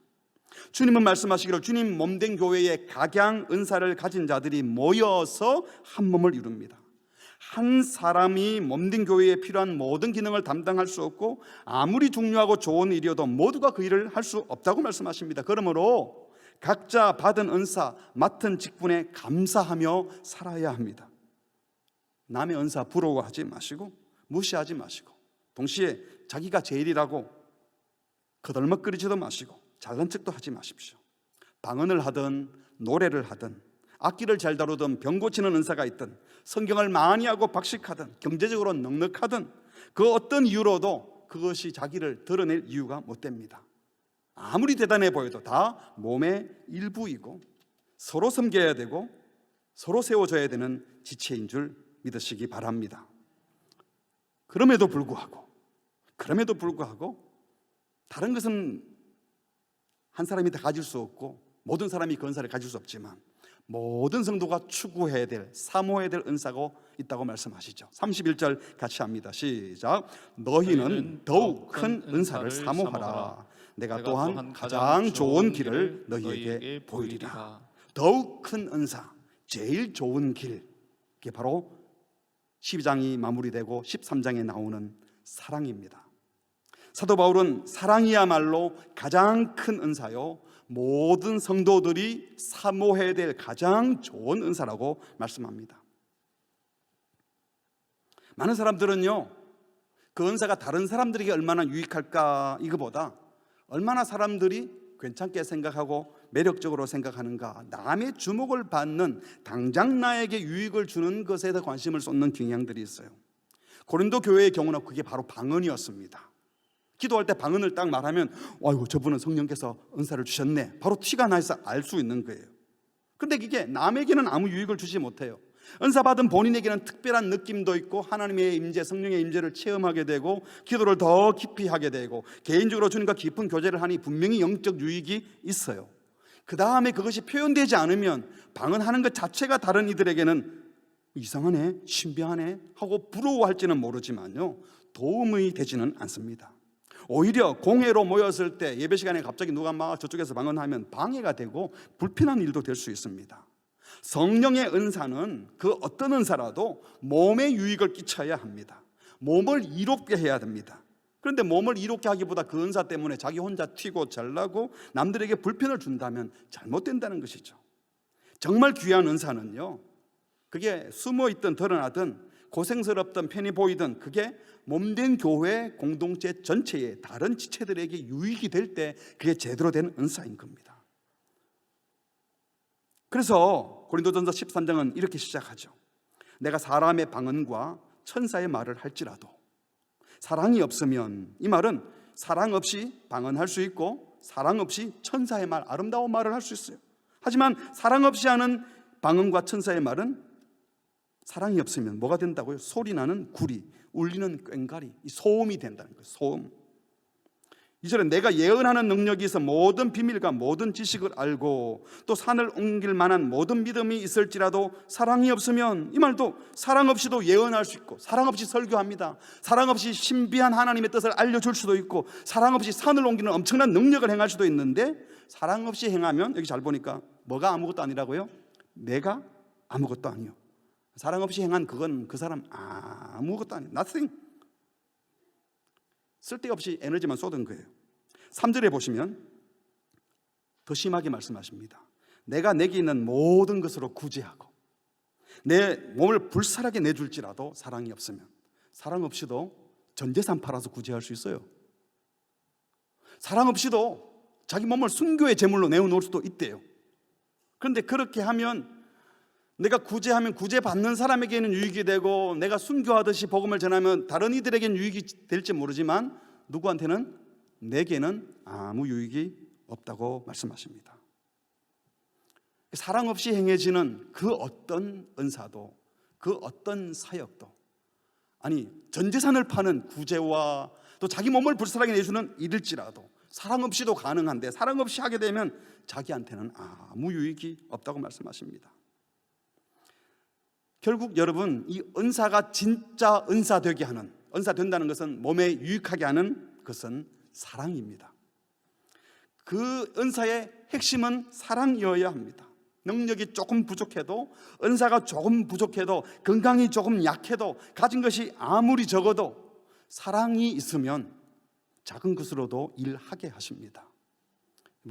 주님은 말씀하시기를 주님 몸된 교회에 각양 은사를 가진 자들이 모여서 한 몸을 이룹니다. 한 사람이 몸된 교회에 필요한 모든 기능을 담당할 수 없고 아무리 중요하고 좋은 일이어도 모두가 그 일을 할 수 없다고 말씀하십니다. 그러므로 각자 받은 은사, 맡은 직분에 감사하며 살아야 합니다. 남의 은사 부러워하지 마시고 무시하지 마시고, 동시에 자기가 제일이라고 거덜먹거리지도 마시고 잘난 척도 하지 마십시오. 방언을 하든 노래를 하든 악기를 잘 다루든 병 고치는 은사가 있든 성경을 많이 하고 박식하든 경제적으로 넉넉하든 그 어떤 이유로도 그것이 자기를 드러낼 이유가 못 됩니다. 아무리 대단해 보여도 다 몸의 일부이고 서로 섬겨야 되고 서로 세워줘야 되는 지체인 줄 믿으시기 바랍니다. 그럼에도 불구하고 다른 것은 한 사람이 다 가질 수 없고 모든 사람이 그 은사를 가질 수 없지만 모든 성도가 추구해야 될, 사모해야 될 은사가 있다고 말씀하시죠. 31절 같이 합니다. 시작. 너희는 더욱 큰 은사를 사모하라. 내가 또한 가장 좋은 길을 너희에게 보이리라. 더욱 큰 은사, 제일 좋은 길, 그게 바로 12장이 마무리되고 13장에 나오는 사랑입니다. 사도 바울은 사랑이야말로 가장 큰 은사요, 모든 성도들이 사모해야 될 가장 좋은 은사라고 말씀합니다. 많은 사람들은요, 그 은사가 다른 사람들에게 얼마나 유익할까 이거보다 얼마나 사람들이 괜찮게 생각하고 매력적으로 생각하는가, 남의 주목을 받는, 당장 나에게 유익을 주는 것에 더 관심을 쏟는 경향들이 있어요. 고린도 교회의 경우는 그게 바로 방언이었습니다. 기도할 때 방언을 딱 말하면 아이고 저분은 성령께서 은사를 주셨네, 바로 티가 나서 알 수 있는 거예요. 근데 이게 남에게는 아무 유익을 주지 못해요. 은사 받은 본인에게는 특별한 느낌도 있고 하나님의 임재, 성령의 임재를 체험하게 되고 기도를 더 깊이 하게 되고 개인적으로 주님과 깊은 교제를 하니 분명히 영적 유익이 있어요. 그 다음에 그것이 표현되지 않으면 방언하는 것 자체가 다른 이들에게는 이상하네, 신비하네 하고 부러워할지는 모르지만요, 도움이 되지는 않습니다. 오히려 공회로 모였을 때 예배 시간에 갑자기 누가 막 저쪽에서 방언하면 방해가 되고 불편한 일도 될 수 있습니다. 성령의 은사는 그 어떤 은사라도 몸에 유익을 끼쳐야 합니다. 몸을 이롭게 해야 됩니다. 그런데 몸을 이롭게 하기보다 그 은사 때문에 자기 혼자 튀고 잘나고 남들에게 불편을 준다면 잘못된다는 것이죠. 정말 귀한 은사는요, 그게 숨어있든 드러나든 고생스럽든 편히 보이든 그게 몸된 교회 공동체 전체의 다른 지체들에게 유익이 될 때 그게 제대로 된 은사인 겁니다. 그래서 고린도전서 13장은 이렇게 시작하죠. 내가 사람의 방언과 천사의 말을 할지라도 사랑이 없으면, 이 말은 사랑 없이 방언할 수 있고 사랑 없이 천사의 말, 아름다운 말을 할 수 있어요. 하지만 사랑 없이 하는 방언과 천사의 말은 사랑이 없으면 뭐가 된다고요? 소리나는 구리, 울리는 꽹과리, 이 소음이 된다는 거예요. 소음. 2절에 내가 예언하는 능력이 있어 모든 비밀과 모든 지식을 알고 또 산을 옮길 만한 모든 믿음이 있을지라도 사랑이 없으면, 이 말도 사랑 없이도 예언할 수 있고 사랑 없이 설교합니다. 사랑 없이 신비한 하나님의 뜻을 알려줄 수도 있고 사랑 없이 산을 옮기는 엄청난 능력을 행할 수도 있는데, 사랑 없이 행하면 여기 잘 보니까 뭐가 아무것도 아니라고요? 내가 아무것도 아니요. 사랑 없이 행한 그건 그 사람 아무것도 아니에요. Nothing. 쓸데없이 에너지만 쏟은 거예요. 3절에 보시면 더 심하게 말씀하십니다. 내가 내게 있는 모든 것으로 구제하고 내 몸을 불살하게 내줄지라도 사랑이 없으면, 사랑 없이도 전 재산 팔아서 구제할 수 있어요. 사랑 없이도 자기 몸을 순교의 제물로 내어놓을 수도 있대요. 그런데 그렇게 하면, 내가 구제하면 구제받는 사람에게는 유익이 되고 내가 순교하듯이 복음을 전하면 다른 이들에게는 유익이 될지 모르지만 누구한테는, 내게는 아무 유익이 없다고 말씀하십니다. 사랑 없이 행해지는 그 어떤 은사도, 그 어떤 사역도, 아니 전 재산을 파는 구제와 또 자기 몸을 불살하게 내주는 일일지라도 사랑 없이도 가능한데, 사랑 없이 하게 되면 자기한테는 아무 유익이 없다고 말씀하십니다. 결국 여러분, 이 은사가 진짜 은사 되게 하는, 은사 된다는 것은 몸에 유익하게 하는 것은 사랑입니다. 그 은사의 핵심은 사랑이어야 합니다. 능력이 조금 부족해도, 은사가 조금 부족해도, 건강이 조금 약해도, 가진 것이 아무리 적어도 사랑이 있으면 작은 것으로도 일하게 하십니다.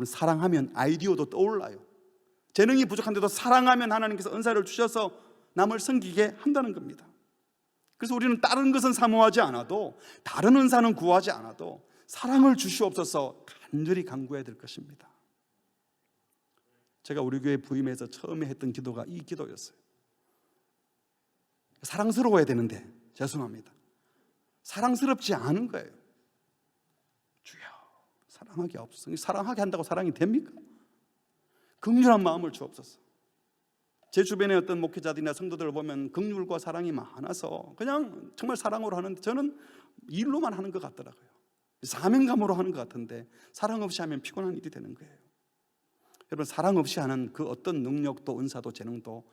사랑하면 아이디어도 떠올라요. 재능이 부족한데도 사랑하면 하나님께서 은사를 주셔서 남을 섬기게 한다는 겁니다. 그래서 우리는 다른 것은 사모하지 않아도, 다른 은사는 구하지 않아도 사랑을 주시옵소서 간절히 간구해야 될 것입니다. 제가 우리 교회 부임해서 처음에 했던 기도가 이 기도였어요. 사랑스러워야 되는데 죄송합니다, 사랑스럽지 않은 거예요. 주여 사랑하게 하옵소서. 사랑하게 한다고 사랑이 됩니까? 긍휼한 마음을 주옵소서. 제 주변에 어떤 목회자들이나 성도들을 보면 긍휼과 사랑이 많아서 그냥 정말 사랑으로 하는데, 저는 일로만 하는 것 같더라고요. 사명감으로 하는 것 같은데 사랑 없이 하면 피곤한 일이 되는 거예요. 여러분, 사랑 없이 하는 그 어떤 능력도 은사도 재능도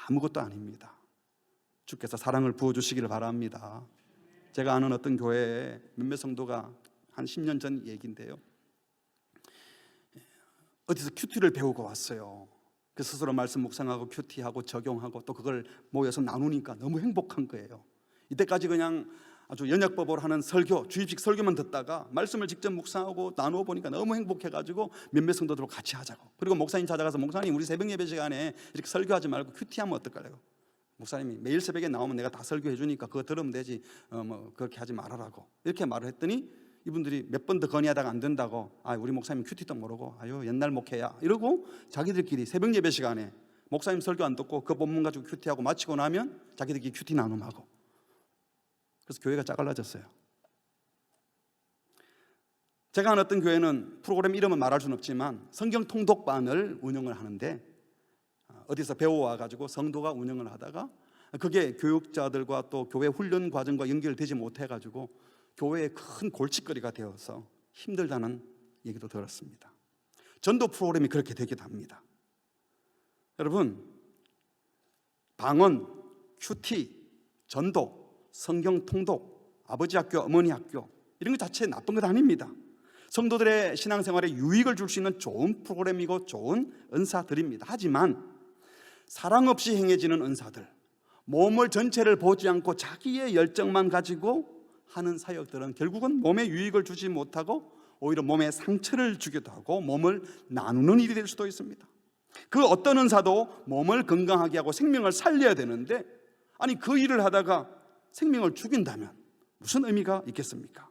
아무것도 아닙니다. 주께서 사랑을 부어주시기를 바랍니다. 제가 아는 어떤 교회에 몇몇 성도가 한 10년 전 얘기인데요, 어디서 큐티를 배우고 왔어요. 그 스스로 말씀 묵상하고 큐티하고 적용하고 또 그걸 모여서 나누니까 너무 행복한 거예요. 이때까지 그냥 아주 연약법으로 하는 설교, 주입식 설교만 듣다가 말씀을 직접 묵상하고 나누어 보니까 너무 행복해가지고 몇몇 성도들과 같이 하자고. 그리고 목사님 찾아가서, 목사님 우리 새벽 예배 시간에 이렇게 설교하지 말고 큐티하면 어떨까요? 목사님이 매일 새벽에 나오면 내가 다 설교해 주니까 그거 들으면 되지, 그렇게 하지 말아라고 이렇게 말을 했더니, 이분들이 몇 번 더 건의하다가 안 된다고, 우리 목사님 큐티도 모르고 옛날 목회야 이러고 자기들끼리 새벽 예배 시간에 목사님 설교 안 듣고 그 본문 가지고 큐티하고 마치고 나면 자기들끼리 큐티 나눔하고. 그래서 교회가 짜갈라졌어요. 제가 아는 어떤 교회는, 프로그램 이름은 말할 수는 없지만 성경 통독반을 운영을 하는데, 어디서 배워와 가지고 성도가 운영을 하다가 그게 교육자들과 또 교회 훈련 과정과 연결되지 못해 가지고 교회에 큰 골칫거리가 되어서 힘들다는 얘기도 들었습니다. 전도 프로그램이 그렇게 되기도 합니다. 여러분, 방언, 큐티, 전도, 성경 통독, 아버지 학교, 어머니 학교, 이런 것 자체 나쁜 것 아닙니다. 성도들의 신앙생활에 유익을 줄 수 있는 좋은 프로그램이고 좋은 은사들입니다. 하지만 사랑 없이 행해지는 은사들, 몸을 전체를 보지 않고 자기의 열정만 가지고 하는 사역들은 결국은 몸에 유익을 주지 못하고 오히려 몸에 상처를 주기도 하고 몸을 나누는 일이 될 수도 있습니다. 그 어떤 은사도 몸을 건강하게 하고 생명을 살려야 되는데, 아니 그 일을 하다가 생명을 죽인다면 무슨 의미가 있겠습니까?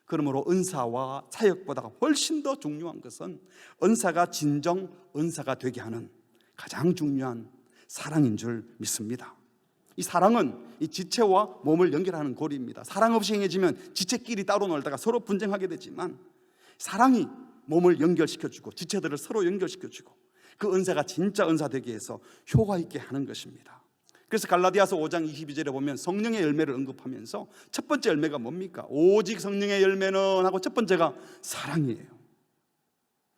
그러므로 은사와 사역보다 훨씬 더 중요한 것은 은사가 진정 은사가 되게 하는 가장 중요한 사랑인 줄 믿습니다. 이 사랑은 이 지체와 몸을 연결하는 고리입니다. 사랑 없이 행해지면 지체끼리 따로 놀다가 서로 분쟁하게 되지만, 사랑이 몸을 연결시켜주고 지체들을 서로 연결시켜주고 그 은사가 진짜 은사 되게 해서 효과 있게 하는 것입니다. 그래서 갈라디아서 5장 22절에 보면 성령의 열매를 언급하면서 첫 번째 열매가 뭡니까? 오직 성령의 열매는 하고 첫 번째가 사랑이에요.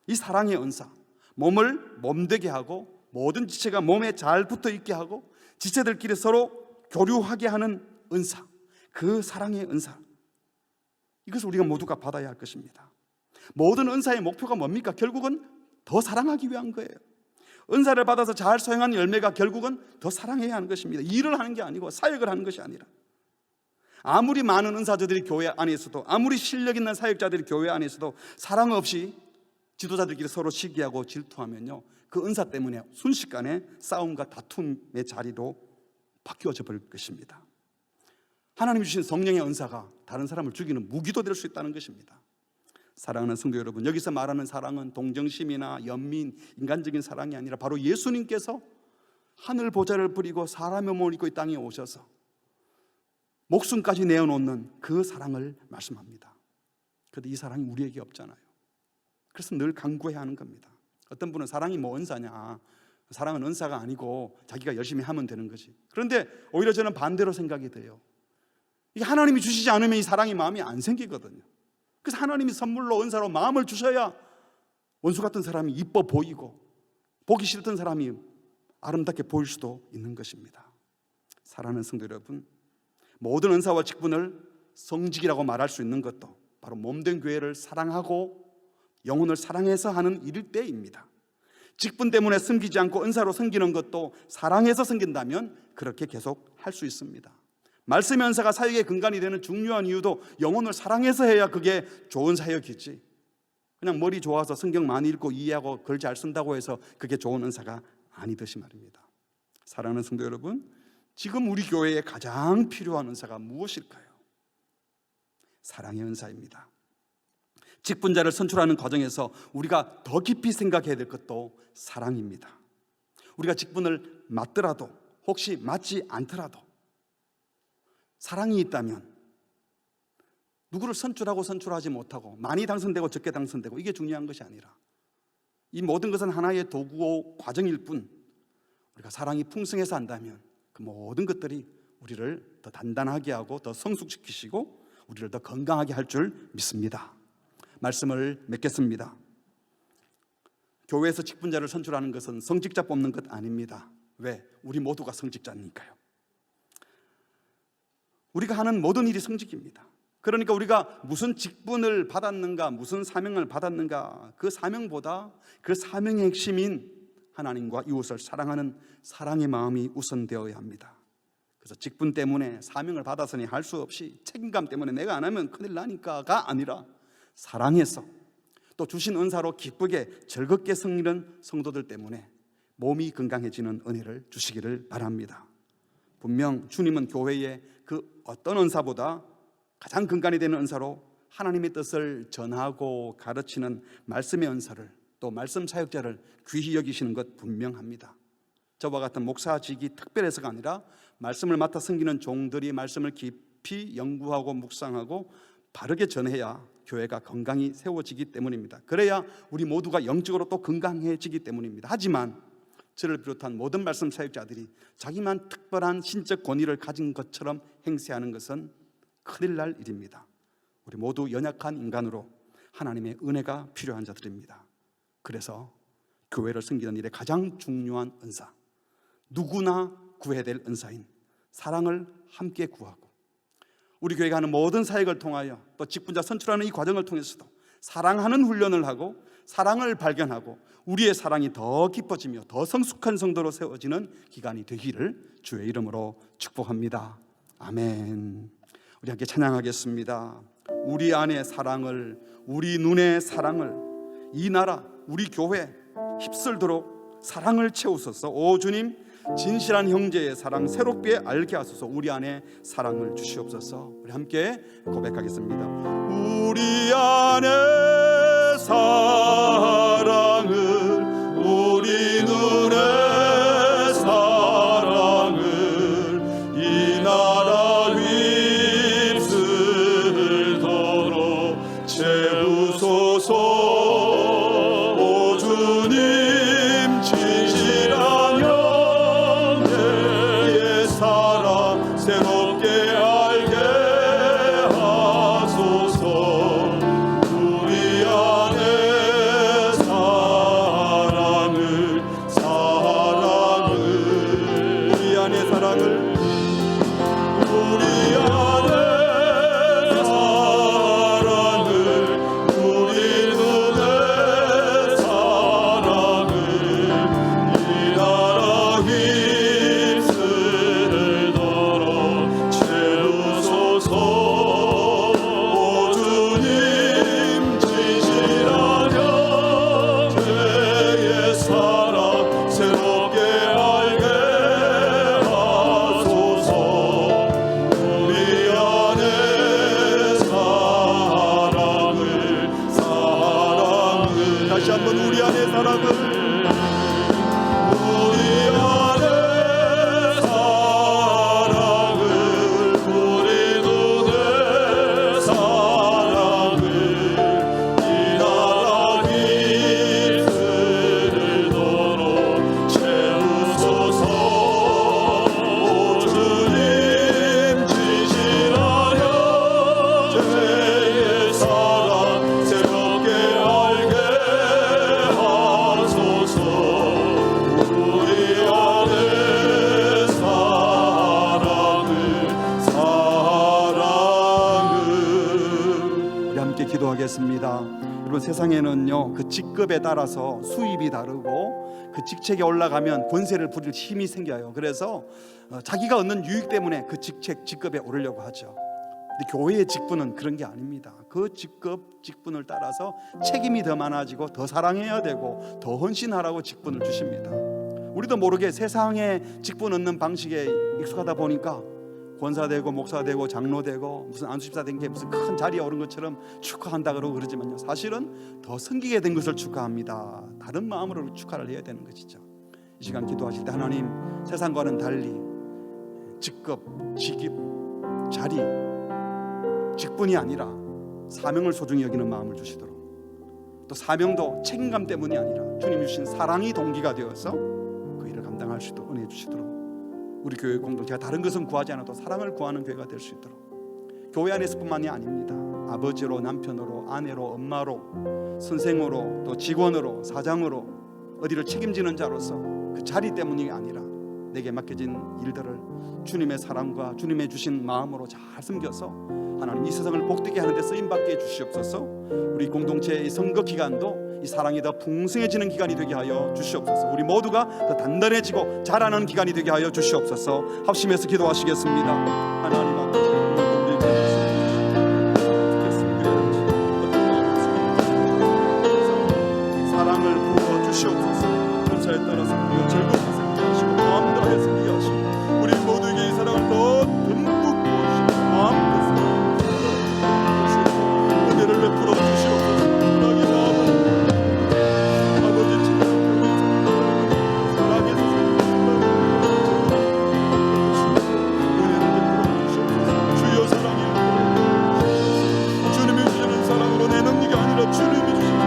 이 사랑의 은사, 몸을 몸되게 하고 모든 지체가 몸에 잘 붙어 있게 하고 지체들끼리 서로 교류하게 하는 은사, 그 사랑의 은사, 이것을 우리가 모두가 받아야 할 것입니다. 모든 은사의 목표가 뭡니까? 결국은 더 사랑하기 위한 거예요. 은사를 받아서 잘 사용하는 열매가 결국은 더 사랑해야 하는 것입니다. 일을 하는 게 아니고 사역을 하는 것이 아니라, 아무리 많은 은사자들이 교회 안에서도, 아무리 실력 있는 사역자들이 교회 안에서도 사랑 없이 지도자들끼리 서로 시기하고 질투하면요, 그 은사 때문에 순식간에 싸움과 다툼의 자리로 바뀌어져 버릴 것입니다. 하나님이 주신 성령의 은사가 다른 사람을 죽이는 무기도 될 수 있다는 것입니다. 사랑하는 성도 여러분, 여기서 말하는 사랑은 동정심이나 연민, 인간적인 사랑이 아니라 바로 예수님께서 하늘 보좌를 부리고 사람의 몸을 입고 이 땅에 오셔서 목숨까지 내어놓는 그 사랑을 말씀합니다. 그런데 이 사랑이 우리에게 없잖아요. 그래서 늘 간구해야 하는 겁니다. 어떤 분은 사랑이 뭐 은사냐, 사랑은 은사가 아니고 자기가 열심히 하면 되는 거지. 그런데 오히려 저는 반대로 생각이 돼요. 이게 하나님이 주시지 않으면 이 사랑이 마음이 안 생기거든요. 그래서 하나님이 선물로 은사로 마음을 주셔야 원수 같은 사람이 이뻐 보이고 보기 싫던 사람이 아름답게 보일 수도 있는 것입니다. 사랑하는 성도 여러분, 모든 은사와 직분을 성직이라고 말할 수 있는 것도 바로 몸된 교회를 사랑하고 영혼을 사랑해서 하는 일일 때입니다. 직분 때문에 섬기지 않고 은사로 섬기는 것도 사랑해서 섬긴다면 그렇게 계속 할 수 있습니다. 말씀의 은사가 사역의 근간이 되는 중요한 이유도 영혼을 사랑해서 해야 그게 좋은 사역이지, 그냥 머리 좋아서 성경 많이 읽고 이해하고 글 잘 쓴다고 해서 그게 좋은 은사가 아니듯이 말입니다. 사랑하는 성도 여러분, 지금 우리 교회에 가장 필요한 은사가 무엇일까요? 사랑의 은사입니다. 직분자를 선출하는 과정에서 우리가 더 깊이 생각해야 될 것도 사랑입니다. 우리가 직분을 맡더라도, 혹시 맡지 않더라도 사랑이 있다면 누구를 선출하고 선출하지 못하고 많이 당선되고 적게 당선되고 이게 중요한 것이 아니라, 이 모든 것은 하나의 도구고 과정일 뿐, 우리가 사랑이 풍성해서 한다면 그 모든 것들이 우리를 더 단단하게 하고 더 성숙시키시고 우리를 더 건강하게 할 줄 믿습니다. 말씀을 맺겠습니다. 교회에서 직분자를 선출하는 것은 성직자 뽑는 것 아닙니다. 왜? 우리 모두가 성직자니까요. 우리가 하는 모든 일이 성직입니다. 그러니까 우리가 무슨 직분을 받았는가, 무슨 사명을 받았는가, 그 사명보다 그 사명의 핵심인 하나님과 이웃을 사랑하는 사랑의 마음이 우선되어야 합니다. 그래서 직분 때문에 사명을 받았으니 할 수 없이 책임감 때문에 내가 안 하면 큰일 나니까가 아니라, 사랑해서 또 주신 은사로 기쁘게 즐겁게 섬기는 성도들 때문에 몸이 건강해지는 은혜를 주시기를 바랍니다. 분명 주님은 교회에 그 어떤 은사보다 가장 근간이 되는 은사로 하나님의 뜻을 전하고 가르치는 말씀의 은사를, 또 말씀 사역자를 귀히 여기시는 것 분명합니다. 저와 같은 목사직이 특별해서가 아니라 말씀을 맡아 섬기는 종들이 말씀을 깊이 연구하고 묵상하고 바르게 전해야 교회가 건강히 세워지기 때문입니다. 그래야 우리 모두가 영적으로 또 건강해지기 때문입니다. 하지만 저를 비롯한 모든 말씀 사역자들이 자기만 특별한 신적 권위를 가진 것처럼 행세하는 것은 큰일 날 일입니다. 우리 모두 연약한 인간으로 하나님의 은혜가 필요한 자들입니다. 그래서 교회를 섬기는 일에 가장 중요한 은사, 누구나 구해야 될 은사인 사랑을 함께 구하고, 우리 교회가 하는 모든 사역을 통하여 또 직분자 선출하는 이 과정을 통해서도 사랑하는 훈련을 하고 사랑을 발견하고 우리의 사랑이 더 깊어지며 더 성숙한 성도로 세워지는 기간이 되기를 주의 이름으로 축복합니다. 아멘. 우리 함께 찬양하겠습니다. 우리 안의 사랑을, 우리 눈의 사랑을, 이 나라, 우리 교회 휩쓸도록 사랑을 채우소서. 오 주님, 진실한 형제의 사랑 새롭게 알게 하소서. 우리 안에 사랑을 주시옵소서. 우리 함께 고백하겠습니다. 우리 안에 사랑을, 우리 눈의 사랑을 이 나라 휩쓸도록 채우소서. 오 주님, 안에 사랑을 우리 안에 사랑을 우리도 내 사랑을 이 나라 이스라엘도록 채우소서. 오 주님 지시하여 죄의 사랑 새롭게 알게 하소서. 우리 안에 사랑을 우리 함께 기도하겠습니다. 여러분, 세상에는요 그 직급에 따라서 수입이 다르고 그 직책에 올라가면 권세를 부릴 힘이 생겨요. 그래서 자기가 얻는 유익 때문에 그 직급에 오르려고 하죠. 근데 교회의 직분은 그런 게 아닙니다. 그 직분을 따라서 책임이 더 많아지고 더 사랑해야 되고 더 헌신하라고 직분을 주십니다. 우리도 모르게 세상의 직분 얻는 방식에 익숙하다 보니까 권사되고 목사되고 장로되고 무슨 안수집사 된 게 무슨 큰 자리에 오른 것처럼 축하한다 그러고 그러지만요, 사실은 더 섬기게 된 것을 축하합니다. 다른 마음으로 축하를 해야 되는 것이죠. 이 시간 기도하실 때 하나님, 세상과는 달리 직급, 직입, 자리, 직분이 아니라 사명을 소중히 여기는 마음을 주시도록, 또 사명도 책임감 때문이 아니라 주님이 주신 사랑이 동기가 되어서 그 일을 감당할 수 있도록 은혜 주시도록, 우리 교회 공동체가 다른 것은 구하지 않아도 사랑을 구하는 교회가 될 수 있도록, 교회 안에서뿐만이 아닙니다. 아버지로, 남편으로, 아내로, 엄마로, 선생으로, 또 직원으로, 사장으로 어디를 책임지는 자로서 그 자리 때문이 아니라 내게 맡겨진 일들을 주님의 사랑과 주님의 주신 마음으로 잘 섬겨서 하나님 이 세상을 복되게 하는 데 쓰임받게 해주시옵소서. 우리 공동체의 선거 기간도 이 사랑이 더 풍성해지는 기간이 되게 하여 주시옵소서. 우리 모두가 더 단단해지고 자라는 기간이 되게 하여 주시옵소서. 합심해서 기도하시겠습니다. 하나님 아버지, 우리 사랑을 부어 주시옵소서. 군사에 따라서 우리가 즐겁게 섬기게 하시고 마음 다해 섬기게 하시고 우리 모두에게 이 사랑을 더 듬뿍 부어주시고 마음껏 은혜를 베풀어 주시옵소서. 사랑의 마음을 아버지 사랑해서 은혜를 베풀어 주시옵소서. 주여 사랑해 주님이 주시는 사랑으로 내 능력이 아니라 주님이 주시는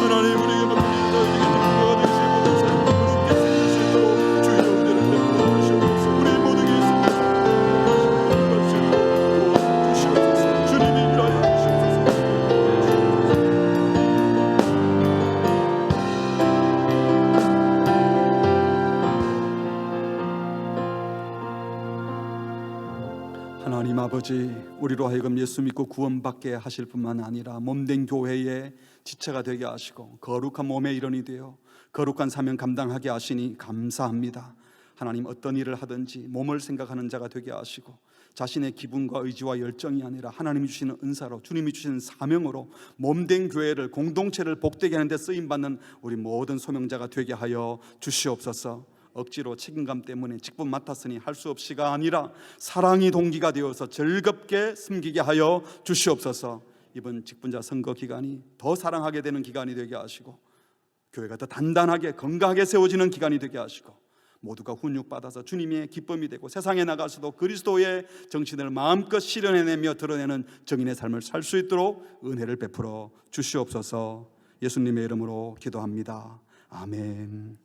하나님, 우리에게 맡긴 자에게 부모가 되시고 모든 삶을 부럽게 살릴 수 있도록 주의 은혜를 베풀어 주시옵소서. 우리 모두에게 있습니다. 도와주시옵소서. 주님이 일하여 주시옵소서. 하나님 아버지, 우리로 하여금 예수 믿고 구원받게 하실 뿐만 아니라 몸된 교회의 지체가 되게 하시고 거룩한 몸의 일원이 되어 거룩한 사명 감당하게 하시니 감사합니다. 하나님, 어떤 일을 하든지 몸을 생각하는 자가 되게 하시고 자신의 기분과 의지와 열정이 아니라 하나님이 주시는 은사로 주님이 주시는 사명으로 몸된 교회를, 공동체를 복되게 하는 데 쓰임받는 우리 모든 소명자가 되게 하여 주시옵소서. 억지로 책임감 때문에 직분 맡았으니 할 수 없이가 아니라 사랑이 동기가 되어서 즐겁게 섬기게 하여 주시옵소서. 이번 직분자 선거 기간이 더 사랑하게 되는 기간이 되게 하시고 교회가 더 단단하게 건강하게 세워지는 기간이 되게 하시고 모두가 훈육받아서 주님의 기쁨이 되고 세상에 나가서도 그리스도의 정신을 마음껏 실현해내며 드러내는 정인의 삶을 살 수 있도록 은혜를 베풀어 주시옵소서. 예수님의 이름으로 기도합니다. 아멘.